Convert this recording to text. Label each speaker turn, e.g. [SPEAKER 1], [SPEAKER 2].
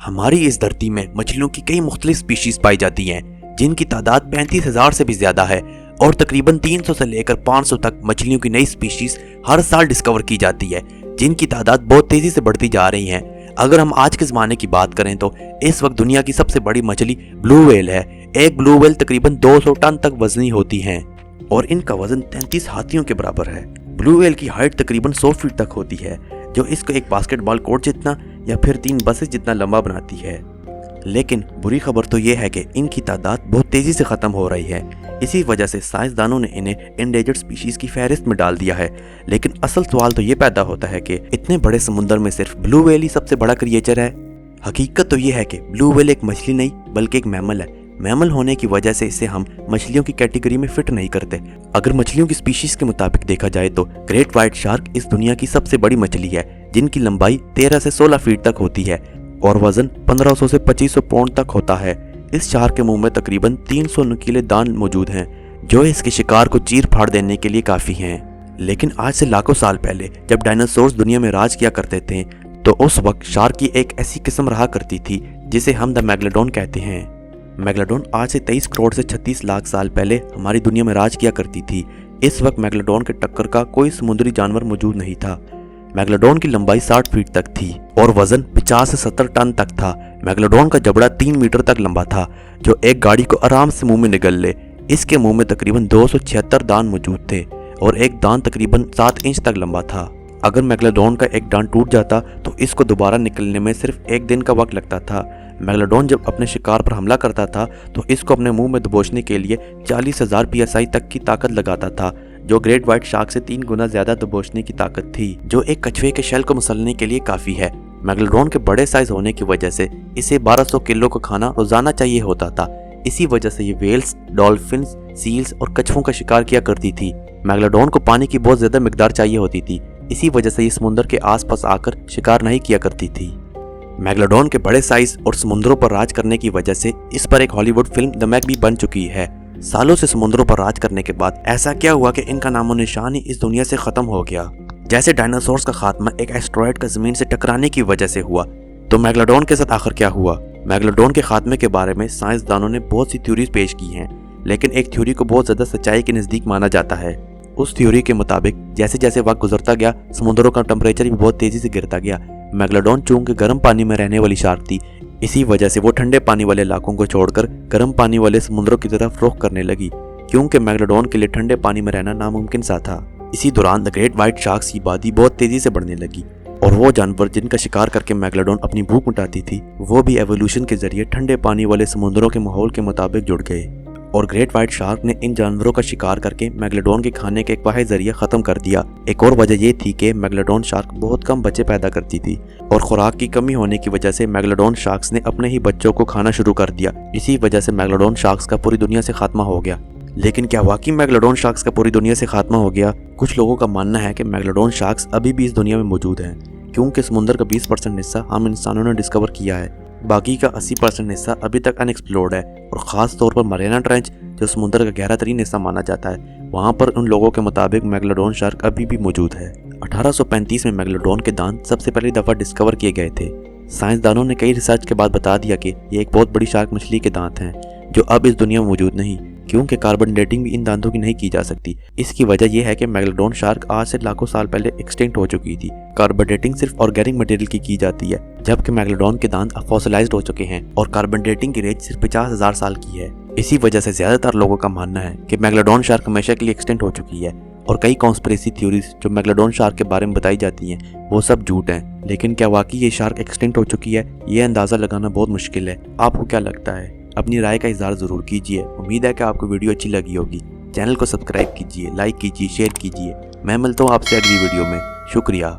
[SPEAKER 1] हमारी इस धरती में मछलियों की कई मुख्तलिफ स्पीशीज पाई जाती हैं, जिनकी तादाद 35,000 से भी ज्यादा है और तकरीबन 300 से लेकर 500 तक मछलियों की नई स्पीशीज हर साल डिस्कवर की जाती है, जिनकी तादाद बहुत तेजी से बढ़ती जा रही है। अगर हम आज के ज़माने की बात करें तो इस वक्त दुनिया की सबसे बड़ी मछली ब्लू व्हेल है। एक ब्लू व्हेल तकरीबन 200 टन तक वजनी होती है और इनका वजन 33 हाथियों के बराबर है। ब्लू व्हेल की हाइट तकरीबन 100 फीट तक होती है, जो इसको एक बास्केटबॉल कोर्ट जितना या फिर 3 बसेस जितना लंबा बनाती है। लेकिन बुरी खबर तो यह है कि इनकी तादाद बहुत तेजी से ख़त्म हो रही है। इसी वजह से साइंसदानों ने इन्हें एंडेंजर्ड स्पीशीज की फहरिस्त में डाल दिया है। लेकिन असल सवाल तो ये पैदा होता है कि इतने बड़े समुद्र में सिर्फ ब्लू व्हेल ही सबसे बड़ा क्रिएचर है। हकीकत तो ये है कि ब्लू व्हेल एक मछली नहीं बल्कि एक मैमल है। मैमल होने की वजह से इसे हम मछलियों की कैटेगरी में फिट नहीं करते। अगर मछलियों की स्पीशीज के मुताबिक देखा जाए तो ग्रेट व्हाइट शार्क इस दुनिया की सबसे बड़ी मछली है, जिनकी लंबाई 13 से 16 फीट तक होती है और वजन 1500 से 2500 पाउंड तक होता है। इस शार्क के मुंह में तकरीबन 300 नुकीले दांत मौजूद हैं, जो इसके शिकार को चीर फाड़ देने के लिए काफ़ी हैं। लेकिन आज से लाखों साल पहले जब डायनासोर्स दुनिया में राज किया करते थे, तो उस वक्त शार्क की एक ऐसी किस्म रहा करती थी जिसे हम द मेगलोडोन कहते हैं। मेगलोडोन आज से 23 करोड़ से 36 लाख साल पहले हमारी दुनिया में राज किया करती थी। इस वक्त मेगलोडोन के टक्कर का कोई समुद्री जानवर मौजूद नहीं था। मेगलोडोन की लंबाई 60 फीट तक थी और वजन 50 से 70 टन तक था। मेगलोडोन का जबड़ा 3 मीटर तक लंबा था, जो एक गाड़ी को आराम से मुंह में निगल ले। इसके मुंह में तकरीबन 276 दांत मौजूद थे और एक दांत तकरीबन 7 इंच तक लंबा था। अगर मेगलोडोन का एक दांत टूट जाता तो इसको दोबारा निकलने में सिर्फ 1 दिन का वक्त लगता था। मेगलोडोन जब अपने शिकार पर हमला करता था तो इसको अपने मुंह में दबोचने के लिए 40,000 PSI तक की ताकत लगाता था, जो ग्रेट व्हाइट शार्क से 3 गुना ज्यादा दबोचने की ताकत थी, जो एक कछुए के शेल को मसलने के लिए काफी है। मेगलोडोन के बड़े साइज होने की वजह से इसे 1200 किलो का खाना रोजाना चाहिए होता था। इसी वजह से ये व्हेल्स, डॉल्फिन्स, सील्स और कछुओं का शिकार किया करती थी। मेगलोडोन को पानी की बहुत ज्यादा मिकदार चाहिए होती थी, इसी वजह से ये समुद्र के आसपास आकर शिकार नहीं किया करती थी। मेगलोडोन के बड़े साइज और समुद्रों पर राज करने की वजह से इस पर एक हॉलीवुड फिल्म द मैग भी बन चुकी है। सालों से समुद्रों पर राज करने के बाद ऐसा क्या हुआ कि इनका नामो निशान ही इस दुनिया से खत्म हो गया। जैसे डायनासोर्स का खात्मा एक एस्ट्रॉयड का जमीन से टकराने की वजह से हुआ, तो मेगलोडोन के साथ आखिर क्या हुआ। मेगलोडोन के खात्मे के बारे में साइंसदानों ने बहुत सी थ्योरीज पेश की हैं, लेकिन एक थ्योरी को बहुत ज्यादा सच्चाई के नजदीक माना जाता है। उस थ्योरी के मुताबिक जैसे जैसे वक्त गुजरता गया, समुद्रों का टेम्परेचर भी बहुत तेजी से गिरता गया। मेगलोडोन चूंकि गर्म पानी में रहने वाली शार्क थी, इसी वजह से वो ठंडे पानी वाले इलाकों को छोड़कर गर्म पानी वाले समुद्रों की तरफ रुख करने लगी, क्योंकि मेगलोडोन के लिए ठंडे पानी में रहना नामुमकिन सा था। इसी दौरान द ग्रेट व्हाइट शार्क्स की आबादी बहुत तेजी से बढ़ने लगी और वो जानवर जिनका शिकार करके मेगलोडोन अपनी भूख मिटाती थी, वो भी एवोल्यूशन के जरिए ठंडे पानी वाले समुद्रों के माहौल के मुताबिक जुड़ गए और ग्रेट व्हाइट शार्क ने इन जानवरों का शिकार करके मेगलोडोन के खाने के एक वाहिद जरिया खत्म कर दिया। एक और वजह यह थी कि मेगलोडोन शार्क बहुत कम बच्चे पैदा करती थी और खुराक की कमी होने की वजह से मेगलोडोन शार्क्स ने अपने ही बच्चों को खाना शुरू कर दिया। इसी वजह से मेगलोडोन शार्क्स का पूरी दुनिया से खात्मा हो गया। लेकिन क्या वाकई मेगलोडोन शार्क्स का पूरी दुनिया से खात्मा हो गया? कुछ लोगों का मानना है कि मेगलोडोन शार्क्स अभी भी इस दुनिया में मौजूद हैं, क्योंकि समुद्र का 20% हिस्सा हम इंसानों ने डिस्कवर किया है। बाकी का 80% हिस्सा अभी तक अनएक्सप्लोर्ड है और ख़ास तौर पर मरीना ट्रेंच, जो समुद्र का गहरा तरीन हिस्सा माना जाता है, वहाँ पर उन लोगों के मुताबिक मेगलोडोन शार्क अभी भी मौजूद है। 1835 में मेगलोडोन के दांत सबसे पहली दफ़ा डिस्कवर किए गए थे। साइंसदानों ने कई रिसर्च के बाद बता दिया कि ये एक बहुत बड़ी शार्क मछली के दांत हैं, जो अब इस दुनिया में मौजूद नहीं, क्योंकि कार्बन डेटिंग भी इन दांतों की नहीं की जा सकती। इसकी वजह यह है कि मेगलोडोन शार्क आज से लाखों साल पहले एक्सटिंक्ट हो चुकी थी। कार्बन डेटिंग सिर्फ ऑर्गेनिक मटेरियल की जाती है, जबकि मेगलोडोन के दांत अब फॉसिलाइज्ड हो चुके हैं और कार्बन डेटिंग की रेंज सिर्फ 50,000 साल की है। इसी वजह से ज्यादातर लोगों का मानना है कि मेगलोडोन शार्क हमेशा के लिए एक्सटिंक्ट हो चुकी है और कई कॉन्स्पिरेसी थ्योरीज जो मेगलोडोन शार्क के बारे में बताई जाती हैं, वो सब झूठ हैं। लेकिन क्या वाकई ये शार्क एक्सटिंक्ट हो चुकी है, ये अंदाजा लगाना बहुत मुश्किल है। आपको क्या लगता है? अपनी राय का इज़हार ज़रूर कीजिए। उम्मीद है कि आपको वीडियो अच्छी लगी होगी। चैनल को सब्सक्राइब कीजिए, लाइक कीजिए, शेयर कीजिए। मैं मिलता हूँ आपसे अगली वीडियो में। शुक्रिया।